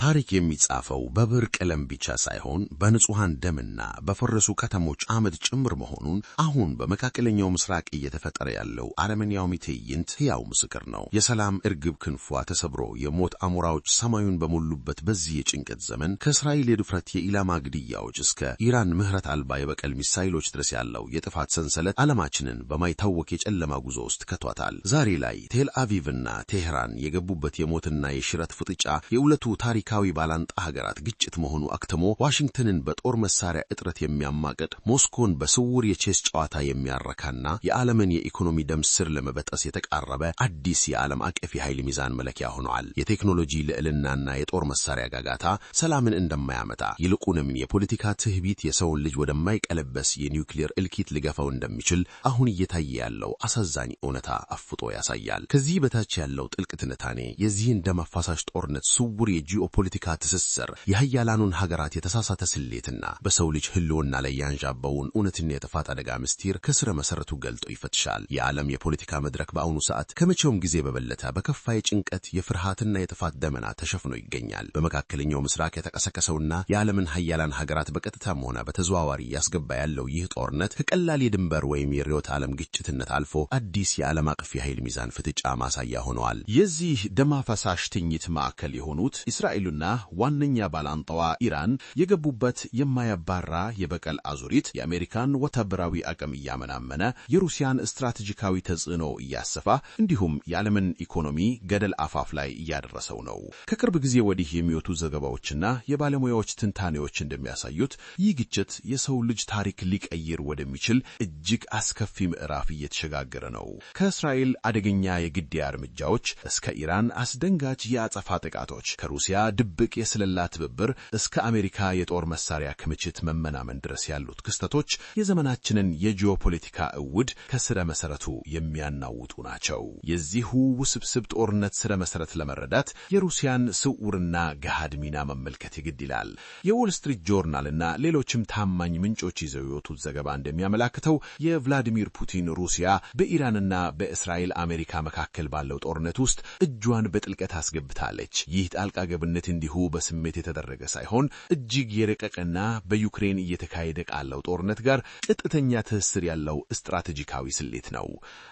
ታሪክ የሚጻፈው በብር ቀለም ብቻ ሳይሆን በንጹሃን ደምና በፈረሱ ከተሞች አመድ ጭምር መሆኑን አሁን በመካከለኛው ምስራቅ እየተፈጠረ ያለው አረመኔያዊ ትዕይንት ሕያው ምስክር ነው። የሰላም እርግብ ክንፏ ተሰብሮ የሞት አሞራዎች ሰማዩን በሞሉበት በዚህ የጭንቀት ዘመን ከእስራኤል የድፍረት የኢላማ ግድያዎች እስከ ኢራን ምህረት አልባ የበቀል ሚሳይሎች ድረስ ያለው የጥፋት ሰንሰለት ዓለማችንን በማይታወቅ የጨለማ ጉዞ ውስጥ ከቷታል። ዛሬ ላይ ቴል አቪቭና ቴህራን የገቡበት የሞትና የሽረት ፍጥጫ የሁለቱ ታሪካዊ ባላንጣ ሀገራት ግጭት መሆኑ አክትሞ ዋሽንግተንን በጦር መሳሪያ እጥረት የሚያማቅድ ሞስኮን በስውር የቼስ ጨዋታ የሚያረካና የዓለምን የኢኮኖሚ ደም ስር ለመበጠስ የተቃረበ አዲስ የዓለም አቀፍ የኃይል ሚዛን መለኪያ ሆኗል። የቴክኖሎጂ ልዕልናና የጦር መሳሪያ ጋጋታ ሰላምን እንደማያመጣ ይልቁንም የፖለቲካ ትህቢት የሰውን ልጅ ወደማይቀለበስ የኒውክሌር እልቂት ሊገፋው እንደሚችል አሁን እየታየ ያለው አሳዛኝ እውነታ አፍጦ ያሳያል። ከዚህ በታች ያለው ጥልቅ ትንታኔ የዚህን ደም አፋሳሽ ጦርነት ስውር የጂኦፖለቲካ ትስስር የሀያላኑን ሀገራት የተሳሳተ ስሌትና በሰው ልጅ ህልውና ላይ ያንዣበውን እውነተኛ የጥፋት አደጋ ምስጢር ከስረ መሰረቱ ገልጦ ይፈትሻል። የዓለም የፖለቲካ መድረክ በአሁኑ ሰዓት ከመቼውም ጊዜ በበለጠ በከፋ የጭንቀት የፍርሃትና የጥፋት ደመና ተሸፍኖ ይገኛል። በመካከለኛው ምስራቅ የተቀሰቀሰውና የዓለምን ሀያላን ሀገራት በቀጥታም ሆነ በተዘዋዋሪ ያስገባ ያለው ይህ ጦርነት ከቀላል የድንበር ወይም የርዕዮተ ዓለም ግጭትነት አልፎ አዲስ የዓለም አቀፍ የኃይል ሚዛን ፍጥጫ ማሳያ ሆነዋል። የዚህ ደም አፋሳሽ ትዕይንት ማዕከል የሆኑት እስራኤልና ዋነኛ ባላንጣዋ ኢራን የገቡበት የማያባራ የበቀል አዙሪት የአሜሪካን ወታደራዊ አቅም እያመናመነ የሩሲያን ስትራቴጂካዊ ተጽዕኖ እያሰፋ እንዲሁም የዓለምን ኢኮኖሚ ገደል አፋፍ ላይ እያደረሰው ነው። ከቅርብ ጊዜ ወዲህ የሚወጡ ዘገባዎችና የባለሙያዎች ትንታኔዎች እንደሚያሳዩት ይህ ግጭት የሰው ልጅ ታሪክ ሊቀይር ወደሚችል እጅግ አስከፊ ምዕራፍ እየተሸጋገረ ነው። ከእስራኤል አደገኛ የግድያ እርምጃዎች እስከ ኢራን አስደንጋጭ የአጸፋ ጥቃቶች፣ ከሩሲያ ድብቅ የስለላ ትብብር እስከ አሜሪካ የጦር መሳሪያ ክምችት መመናመን ድረስ ያሉት ክስተቶች የዘመናችንን የጂኦፖለቲካ እውድ ከስረ መሰረቱ የሚያናውጡ ናቸው። የዚሁ ውስብስብ ጦርነት ስረ መሰረት ለመረዳት የሩሲያን ስውርና ገሃድ ሚና መመልከት ይግድ ይላል። የዎል ስትሪት ጆርናልና ሌሎችም ታማኝ ምንጮች ይዘው የወጡት ዘገባ እንደሚያመለክተው የቭላዲሚር ፑቲን ሩሲያ በኢራንና በእስራኤል አሜሪካ መካከል ባለው ጦርነት ውስጥ እጇን በጥልቀት አስገብታለች። ይህ ጣልቃ ገብነት እንዲሁ በስሜት የተደረገ ሳይሆን እጅግ የረቀቀና በዩክሬን እየተካሄደ ካለው ጦርነት ጋር ቀጥተኛ ትስስር ያለው ስትራቴጂካዊ ስሌት ነው።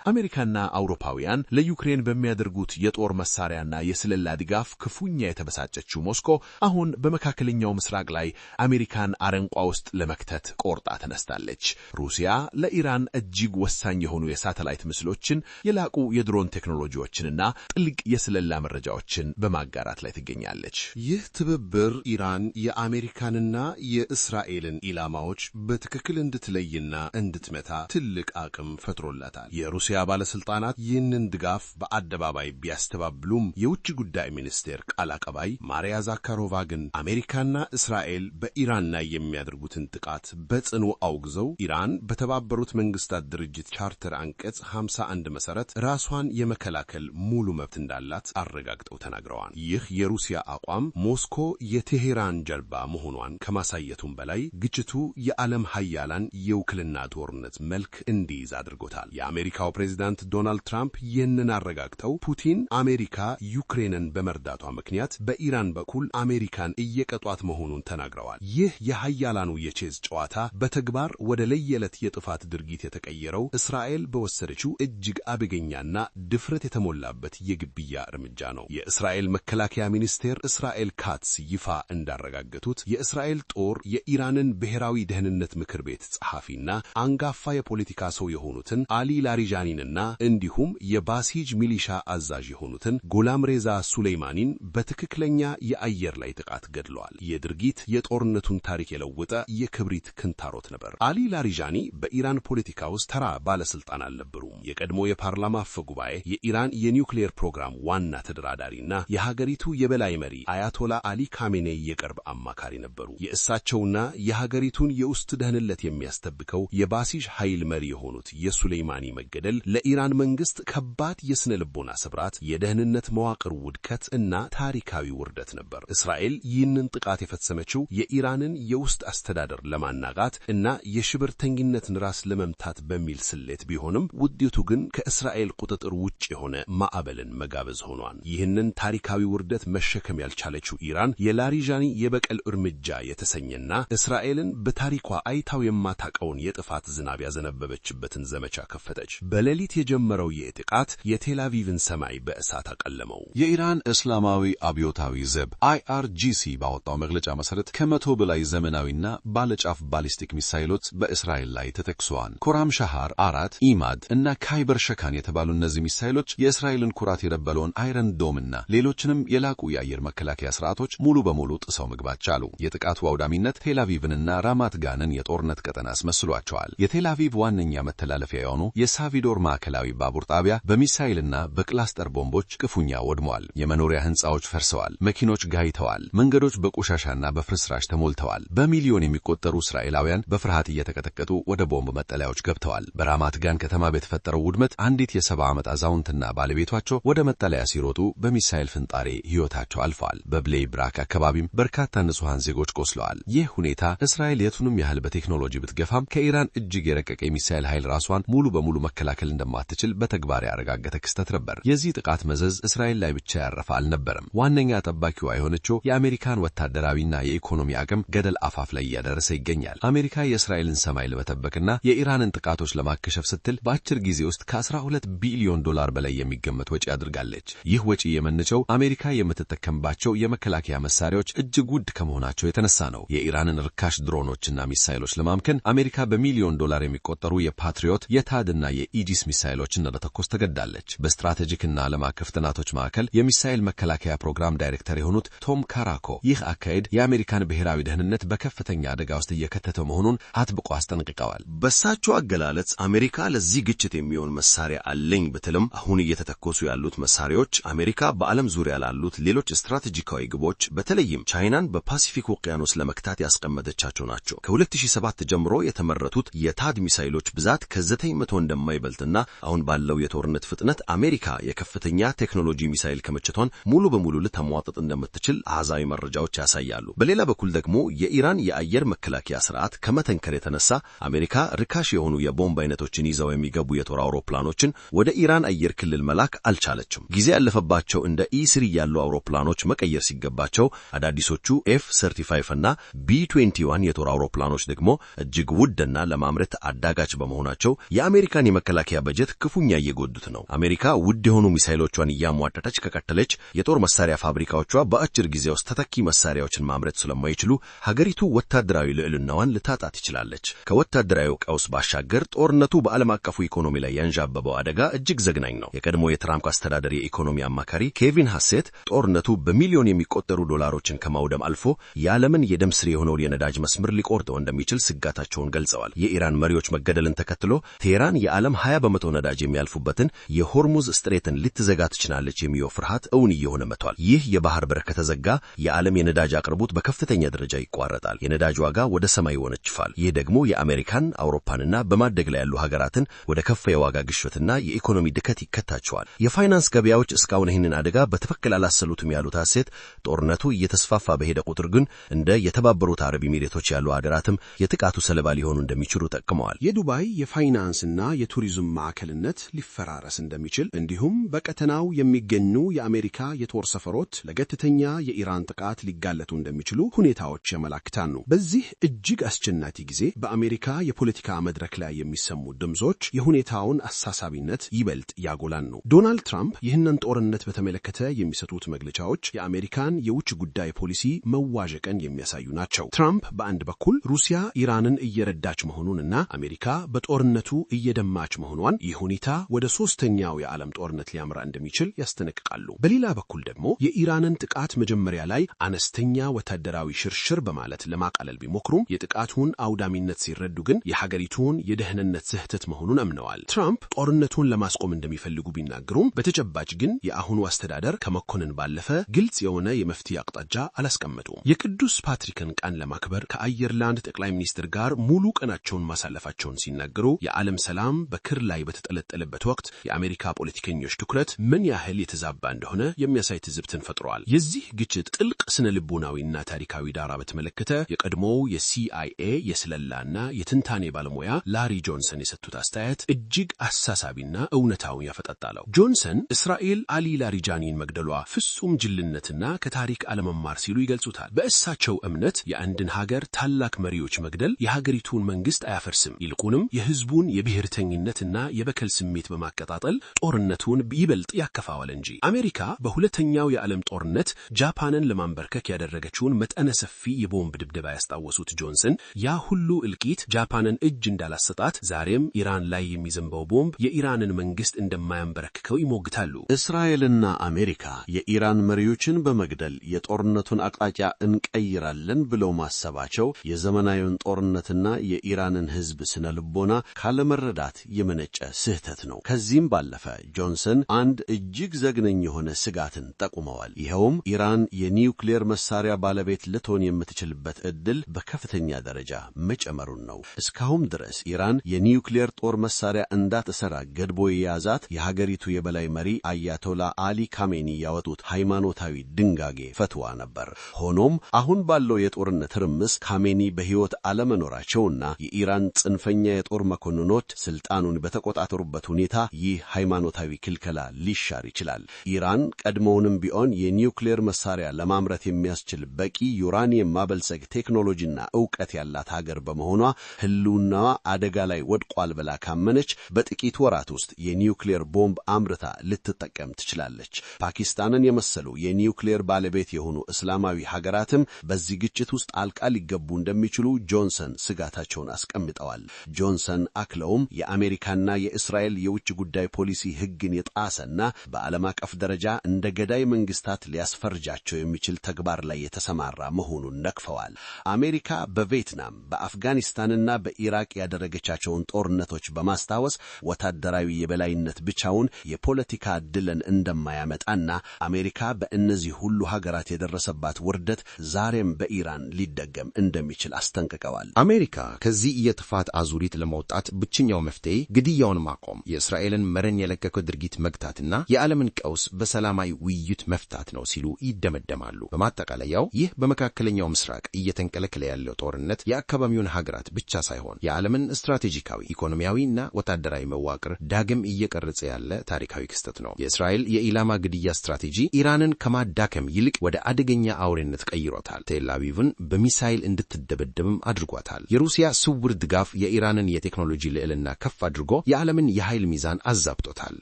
አሜሪካና አውሮፓውያን ለዩክሬን በሚያደርጉት የጦር መሳሪያና የስለላ ድጋፍ ክፉኛ የተበሳጨችው ሞስኮ አሁን በመካከለኛው ምስራቅ ላይ አሜሪካን አረንቋ ውስጥ ለመክተት ቆርጣ ተነስታለች። ሩሲያ ለኢራን እጅግ ወሳኝ የሆኑ የሳተላይት ምስሎችን፣ የላቁ የድሮን ቴክኖሎጂዎችንና ጥልቅ የስለላ መረጃዎችን በማጋራት ላይ ትገኛለች። ይህ ትብብር ኢራን የአሜሪካንና የእስራኤልን ኢላማዎች በትክክል እንድትለይና እንድትመታ ትልቅ አቅም ፈጥሮላታል። የሩሲያ ባለስልጣናት ይህንን ድጋፍ በአደባባይ ቢያስተባብሉም የውጭ ጉዳይ ሚኒስቴር ቃል አቀባይ ማሪያ ዛካሮቫ ግን አሜሪካና እስራኤል በኢራን ላይ የሚያደርጉትን ጥቃት በጽኑ አውግዘው ኢራን በተባበሩት መንግስታት ድርጅት ቻርተር አንቀጽ 51 መሰረት ራሷን የመከላከል ሙሉ መብት እንዳላት አረጋግጠው ተናግረዋል። ይህ የሩሲያ አቋም ሞስኮ የቴሄራን ጀልባ መሆኗን ከማሳየቱም በላይ ግጭቱ የዓለም ሀያላን የውክልና ጦርነት መልክ እንዲይዝ አድርጎታል። የአሜሪካው ፕሬዝዳንት ዶናልድ ትራምፕ ይህንን አረጋግጠው ፑቲን አሜሪካ ዩክሬንን በመርዳቷ ምክንያት በኢራን በኩል አሜሪካን እየቀጧት መሆኑን ተናግረዋል። ይህ የሀያላኑ የቼዝ ጨዋታ በተግባር ወደ ለየለት የጥፋት ድርጊት የተቀየረው እስራኤል በወሰደችው እጅግ አደገኛና ድፍረት የተሞላበት የግብያ እርምጃ ነው። የእስራኤል መከላከያ ሚኒስቴር እስራኤል ካትስ ይፋ እንዳረጋገጡት የእስራኤል ጦር የኢራንን ብሔራዊ ደህንነት ምክር ቤት ጸሐፊና አንጋፋ የፖለቲካ ሰው የሆኑትን አሊ ላሪጃኒንና እንዲሁም የባሲጅ ሚሊሻ አዛዥ የሆኑትን ጎላም ሬዛ ሱሌይማኒን በትክክለኛ የአየር ላይ ጥቃት ገድለዋል። የድርጊት የጦርነቱን ታሪክ የለወጠ የክብሪት ክንታሮት ነበር። አሊ ላሪጃኒ በኢራን ፖለቲካ ውስጥ ተራ ባለስልጣን አልነበሩም። የቀድሞ የፓርላማ አፈ ጉባኤ፣ የኢራን የኒውክሌር ፕሮግራም ዋና ተደራዳሪና የሀገሪቱ የበላይ መሪ አያቶላ አሊ ካሜኔይ የቅርብ አማካሪ ነበሩ። የእሳቸውና የሀገሪቱን የውስጥ ደህንነት የሚያስጠብቀው የባሲጅ ኃይል መሪ የሆኑት የሱሌይማኒ መገደል ለኢራን መንግስት ከባድ የስነ ልቦና ስብራት፣ የደህንነት መዋቅር ውድቀት እና ታሪካዊ ውርደት ነበር። እስራኤል ይህንን ጥቃት የፈጸመችው የኢራንን የውስጥ አስተዳደር ለማናጋት እና የሽብርተኝነትን ራስ ለመምታት በሚል ስሌት ቢሆንም ውጤቱ ግን ከእስራኤል ቁጥጥር ውጭ የሆነ ማዕበልን መጋበዝ ሆኗል። ይህንን ታሪካዊ ውርደት መሸከም ያልቻለ የቻለችው ኢራን የላሪጃኒ የበቀል እርምጃ የተሰኘና እስራኤልን በታሪኳ አይታው የማታውቀውን የጥፋት ዝናብ ያዘነበበችበትን ዘመቻ ከፈተች። በሌሊት የጀመረው የጥቃት የቴል አቪቭን ሰማይ በእሳት አቀለመው። የኢራን እስላማዊ አብዮታዊ ዘብ IRGC ባወጣው መግለጫ መሰረት ከ100 በላይ ዘመናዊና ባለጫፍ ባሊስቲክ ሚሳይሎች በእስራኤል ላይ ተተኩሰዋል። ኮራም ሻሃር 4 ኢማድ እና ካይበር ሸካን የተባሉ እነዚህ ሚሳይሎች የእስራኤልን ኩራት የደበለውን አይረን ዶምና ሌሎችንም የላቁ የአየር መከላከያ ስርዓቶች ሙሉ በሙሉ ጥሰው መግባት ቻሉ። የጥቃቱ አውዳሚነት ቴል አቪቭንና ራማት ጋንን የጦርነት ቀጠና አስመስሏቸዋል። የቴል አቪቭ ዋነኛ መተላለፊያ የሆኑ የሳቪዶር ማዕከላዊ ባቡር ጣቢያ በሚሳይልና በክላስተር ቦምቦች ክፉኛ ወድመዋል። የመኖሪያ ህንጻዎች ፈርሰዋል። መኪኖች ጋይተዋል። መንገዶች በቆሻሻና በፍርስራሽ ተሞልተዋል። በሚሊዮን የሚቆጠሩ እስራኤላውያን በፍርሃት እየተቀጠቀጡ ወደ ቦምብ መጠለያዎች ገብተዋል። በራማት ጋን ከተማ በተፈጠረው ውድመት አንዲት የ70 ዓመት አዛውንትና ባለቤቷቸው ወደ መጠለያ ሲሮጡ በሚሳኤል ፍንጣሬ ህይወታቸው አልፈዋል። በብሌይ ብራክ አካባቢም በርካታ ንጹሃን ዜጎች ቆስለዋል። ይህ ሁኔታ እስራኤል የቱንም ያህል በቴክኖሎጂ ብትገፋም ከኢራን እጅግ የረቀቀ የሚሳኤል ኃይል ራሷን ሙሉ በሙሉ መከላከል እንደማትችል በተግባር ያረጋገጠ ክስተት ነበር። የዚህ ጥቃት መዘዝ እስራኤል ላይ ብቻ ያረፈ አልነበረም። ዋነኛ ጠባቂዋ የሆነችው የአሜሪካን ወታደራዊና የኢኮኖሚ አቅም ገደል አፋፍ ላይ እያደረሰ ይገኛል። አሜሪካ የእስራኤልን ሰማይ ለመጠበቅና የኢራንን ጥቃቶች ለማከሸፍ ስትል በአጭር ጊዜ ውስጥ ከ12 ቢሊዮን ዶላር በላይ የሚገመት ወጪ አድርጋለች። ይህ ወጪ የመነጨው አሜሪካ የምትጠቀምባቸው የመከላከያ መሳሪያዎች እጅግ ውድ ከመሆናቸው የተነሳ ነው። የኢራንን ርካሽ ድሮኖችና ሚሳይሎች ለማምከን አሜሪካ በሚሊዮን ዶላር የሚቆጠሩ የፓትሪዮት የታድና የኢጂስ ሚሳይሎችን ለመተኮስ ተገዳለች። በስትራቴጂክና ዓለም አቀፍ ጥናቶች ማዕከል የሚሳይል መከላከያ ፕሮግራም ዳይሬክተር የሆኑት ቶም ካራኮ ይህ አካሄድ የአሜሪካን ብሔራዊ ደህንነት በከፍተኛ አደጋ ውስጥ እየከተተው መሆኑን አጥብቆ አስጠንቅቀዋል። በሳቸው አገላለጽ አሜሪካ ለዚህ ግጭት የሚሆን መሳሪያ አለኝ ብትልም አሁን እየተተኮሱ ያሉት መሳሪያዎች አሜሪካ በዓለም ዙሪያ ላሉት ሌሎች ስትራቴጂካዊ ግቦች በተለይም ቻይናን በፓሲፊክ ውቅያኖስ ለመክታት ያስቀመጠቻቸው ናቸው። ከ2007 ጀምሮ የተመረቱት የታድ ሚሳይሎች ብዛት ከ900 እንደማይበልጥና አሁን ባለው የጦርነት ፍጥነት አሜሪካ የከፍተኛ ቴክኖሎጂ ሚሳይል ክምችቷን ሙሉ በሙሉ ልታሟጥጥ እንደምትችል አሃዛዊ መረጃዎች ያሳያሉ። በሌላ በኩል ደግሞ የኢራን የአየር መከላከያ ስርዓት ከመተንከር የተነሳ አሜሪካ ርካሽ የሆኑ የቦምብ አይነቶችን ይዘው የሚገቡ የጦር አውሮፕላኖችን ወደ ኢራን አየር ክልል መላክ አልቻለችም። ጊዜ ያለፈባቸው እንደ E3 ያሉ አውሮፕላኖች መቀየር ሲገባቸው አዳዲሶቹ F-35 እና B-21 የጦር አውሮፕላኖች ደግሞ እጅግ ውድና ለማምረት አዳጋች በመሆናቸው የአሜሪካን የመከላከያ በጀት ክፉኛ እየጎዱት ነው። አሜሪካ ውድ የሆኑ ሚሳይሎቿን እያሟጠጠች ከቀጠለች የጦር መሳሪያ ፋብሪካዎቿ በአጭር ጊዜ ውስጥ ተተኪ መሳሪያዎችን ማምረት ስለማይችሉ ሀገሪቱ ወታደራዊ ልዕልናዋን ልታጣ ትችላለች። ከወታደራዊ ቀውስ ባሻገር ጦርነቱ በዓለም አቀፉ ኢኮኖሚ ላይ ያንዣበበው አደጋ እጅግ ዘግናኝ ነው። የቀድሞ የትራምፕ አስተዳደር የኢኮኖሚ አማካሪ ኬቪን ሃሴት ጦርነቱ በሚሊዮን የሚቆጠሩ ዶላሮችን ከማውደም አልፎ የዓለምን የደም ስር የሆነውን የነዳጅ መስመር ሊቆርጠው እንደሚችል ስጋታቸውን ገልጸዋል። የኢራን መሪዎች መገደልን ተከትሎ ቴህራን የዓለም 20% ነዳጅ የሚያልፉበትን የሆርሙዝ ስትሬትን ልትዘጋ ትችላለች የሚለው ፍርሃት እውን እየሆነ መጥቷል። ይህ የባህር በር ከተዘጋ የዓለም የነዳጅ አቅርቦት በከፍተኛ ደረጃ ይቋረጣል። የነዳጅ ዋጋ ወደ ሰማይ ይወነጭፋል። ይህ ደግሞ የአሜሪካን አውሮፓንና በማደግ ላይ ያሉ ሀገራትን ወደ ከፍ የዋጋ ግሽበትና የኢኮኖሚ ድከት ይከታቸዋል። የፋይናንስ ገበያዎች እስካሁን ይህንን አደጋ በትክክል አላሰሉትም ያሉት ሐሴት ጦርነቱ እየተስፋፋ በሄደ ቁጥር ግን እንደ የተባበሩት አረብ ኤሚሬቶች ያሉ ሀገራትም የጥቃቱ ሰለባ ሊሆኑ እንደሚችሉ ጠቅመዋል። የዱባይ የፋይናንስና የቱሪዝም ማዕከልነት ሊፈራረስ እንደሚችል እንዲሁም በቀጠናው የሚገኙ የአሜሪካ የጦር ሰፈሮች ለገትተኛ የኢራን ጥቃት ሊጋለጡ እንደሚችሉ ሁኔታዎች ያመለክታሉ። በዚህ እጅግ አስጨናቂ ጊዜ በአሜሪካ የፖለቲካ መድረክ ላይ የሚሰሙ ድምጾች የሁኔታውን አሳሳቢነት ይበልጥ ያጎላሉ። ዶናልድ ትራምፕ ይህንን ጦርነት በተመለከተ የሚሰጡት መግለጫዎች የአሜሪካን የውጭ ጉዳይ ፖሊሲ መዋዠቅን የሚያሳዩ ናቸው። ትራምፕ በአንድ በኩል ሩሲያ ኢራንን እየረዳች መሆኑንና አሜሪካ በጦርነቱ እየደማች መሆኗን፣ ይህ ሁኔታ ወደ ሶስተኛው የዓለም ጦርነት ሊያመራ እንደሚችል ያስጠነቅቃሉ። በሌላ በኩል ደግሞ የኢራንን ጥቃት መጀመሪያ ላይ አነስተኛ ወታደራዊ ሽርሽር በማለት ለማቃለል ቢሞክሩም የጥቃቱን አውዳሚነት ሲረዱ ግን የሀገሪቱን የደህንነት ስህተት መሆኑን አምነዋል። ትራምፕ ጦርነቱን ለማስቆም እንደሚፈልጉ ቢናገሩም በተጨባጭ ግን የአሁኑ አስተዳደር ከመኮንን ባለፈ ግልጽ የሆነ የመፍትሄ አቅጣጫ አላስቀመጡም። የቅዱስ ፓትሪክን ቀን ለማክበር ከአየርላንድ ጠቅላይ ሚኒስትር ጋር ሙሉ ቀናቸውን ማሳለፋቸውን ሲናገሩ የዓለም ሰላም በክር ላይ በተጠለጠለበት ወቅት የአሜሪካ ፖለቲከኞች ትኩረት ምን ያህል የተዛባ እንደሆነ የሚያሳይ ትዝብትን ፈጥሯል። የዚህ ግጭት ጥልቅ ስነ ልቦናዊና ታሪካዊ ዳራ በተመለከተ የቀድሞው የሲአይኤ የስለላና የትንታኔ ባለሙያ ላሪ ጆንሰን የሰጡት አስተያየት እጅግ አሳሳቢና እውነታውን ያፈጣጣለው። ጆንሰን እስራኤል አሊ ላሪጃኒን መግደሏ ፍጹም ጅልነት ድክመትና ከታሪክ አለመማር ሲሉ ይገልጹታል። በእሳቸው እምነት የአንድን ሀገር ታላቅ መሪዎች መግደል የሀገሪቱን መንግስት አያፈርስም፣ ይልቁንም የህዝቡን የብሔርተኝነትና የበከል ስሜት በማቀጣጠል ጦርነቱን ይበልጥ ያከፋዋል እንጂ። አሜሪካ በሁለተኛው የዓለም ጦርነት ጃፓንን ለማንበርከክ ያደረገችውን መጠነ ሰፊ የቦምብ ድብደባ ያስታወሱት ጆንሰን ያ ሁሉ እልቂት ጃፓንን እጅ እንዳላሰጣት ዛሬም ኢራን ላይ የሚዘንበው ቦምብ የኢራንን መንግስት እንደማያንበረክከው ይሞግታሉ። እስራኤልና አሜሪካ የኢራን መሪዎችን በመግደል የጦርነቱን አቅጣጫ እንቀይራለን ብለው ማሰባቸው የዘመናዊውን ጦርነትና የኢራንን ህዝብ ስነ ልቦና ካለመረዳት የመነጨ ስህተት ነው። ከዚህም ባለፈ ጆንሰን አንድ እጅግ ዘግነኝ የሆነ ስጋትን ጠቁመዋል። ይኸውም ኢራን የኒውክሌር መሳሪያ ባለቤት ልትሆን የምትችልበት ዕድል በከፍተኛ ደረጃ መጨመሩን ነው። እስካሁን ድረስ ኢራን የኒውክሌር ጦር መሳሪያ እንዳትሰራ ገድቦ የያዛት የሀገሪቱ የበላይ መሪ አያቶላ አሊ ካሜኒ ያወጡት ሃይማኖታዊ ድንጋጌ ፈትዋ ነበር። ሆኖም አሁን ባለው የጦርነት ርምስ ካሜኒ በሕይወት አለመኖራቸውና የኢራን ጽንፈኛ የጦር መኮንኖች ስልጣኑን በተቆጣጠሩበት ሁኔታ ይህ ሃይማኖታዊ ክልከላ ሊሻር ይችላል። ኢራን ቀድሞውንም ቢሆን የኒውክሌር መሳሪያ ለማምረት የሚያስችል በቂ ዩራኒየም ማበልጸግ ቴክኖሎጂና ዕውቀት ያላት ሀገር በመሆኗ ህልውናዋ አደጋ ላይ ወድቋል ብላ ካመነች በጥቂት ወራት ውስጥ የኒውክሌር ቦምብ አምርታ ልትጠቀም ትችላለች። ፓኪስታንን የመሰሉ የኒውክሌር ባለቤት የሆኑ እስላማዊ ሀገራትም በዚህ ግጭት ውስጥ ጣልቃ ሊገቡ እንደሚችሉ ጆንሰን ስጋታቸውን አስቀምጠዋል። ጆንሰን አክለውም የአሜሪካና የእስራኤል የውጭ ጉዳይ ፖሊሲ ህግን የጣሰና በዓለም አቀፍ ደረጃ እንደ ገዳይ መንግስታት ሊያስፈርጃቸው የሚችል ተግባር ላይ የተሰማራ መሆኑን ነቅፈዋል። አሜሪካ በቪየትናም በአፍጋኒስታንና በኢራቅ ያደረገቻቸውን ጦርነቶች በማስታወስ ወታደራዊ የበላይነት ብቻውን የፖለቲካ ድልን እንደማያመጣና አሜሪካ በእነዚህ ሁሉ ሀገራት የደረሰባት ውርደት ዛሬም በኢራን ሊደገም እንደሚችል አስጠንቅቀዋል። አሜሪካ ከዚህ የጥፋት አዙሪት ለመውጣት ብቸኛው መፍትሄ ግድያውን ማቆም፣ የእስራኤልን መረን የለቀቀ ድርጊት መግታትና የዓለምን ቀውስ በሰላማዊ ውይይት መፍታት ነው ሲሉ ይደመደማሉ። በማጠቃለያው ይህ በመካከለኛው ምስራቅ እየተንቀለቀለ ያለው ጦርነት የአካባቢውን ሀገራት ብቻ ሳይሆን የዓለምን ስትራቴጂካዊ፣ ኢኮኖሚያዊና ወታደራዊ መዋቅር ዳግም እየቀረጸ ያለ ታሪካዊ ክስተት ነው። የእስራኤል የኢላማ ግድያ ስትራቴጂ ኢራንን ከማዳከም ይልቅ ወደ አደገኛ አውሬነት ቀይሮታል። ቴል አቪቭን በሚሳይል እንድትደበደብም አድርጓታል። የሩሲያ ስውር ድጋፍ የኢራንን የቴክኖሎጂ ልዕልና ከፍ አድርጎ የዓለምን የኃይል ሚዛን አዛብጦታል።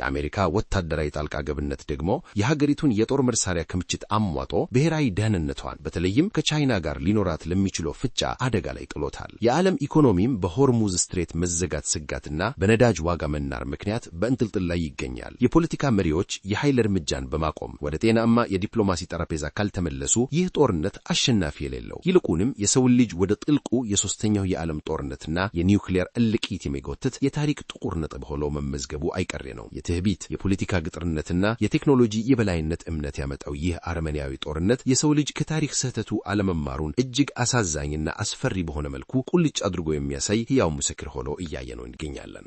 የአሜሪካ ወታደራዊ ጣልቃ ገብነት ደግሞ የሀገሪቱን የጦር መሳሪያ ክምችት አሟጦ ብሔራዊ ደህንነቷን በተለይም ከቻይና ጋር ሊኖራት ለሚችለው ፍጫ አደጋ ላይ ጥሎታል። የዓለም ኢኮኖሚም በሆርሙዝ ስትሬት መዘጋት ስጋትና በነዳጅ ዋጋ መናር ምክንያት በእንጥልጥል ላይ ይገኛል። የፖለቲካ መሪዎች የኃይል እርምጃን በማቆም ወደ ጤናማ የዲፕሎማሲ ጠረጴዛ ካልተመለሱ ይህ ጦርነት አሸናፊ የሌለው ይልቁንም የሰውን ልጅ ወደ ጥልቁ የሶስተኛው የዓለም ጦርነትና የኒውክሌር እልቂት የሚጎትት የታሪክ ጥቁር ነጥብ ሆኖ መመዝገቡ አይቀሬ ነው። የትዕቢት፣ የፖለቲካ ግጥርነትና የቴክኖሎጂ የበላይነት እምነት ያመጣው ይህ አረመኔያዊ ጦርነት የሰው ልጅ ከታሪክ ስህተቱ አለመማሩን እጅግ አሳዛኝና አስፈሪ በሆነ መልኩ ቁልጭ አድርጎ የሚያሳይ ሕያው ምስክር ሆኖ እያየነው እንገኛለን።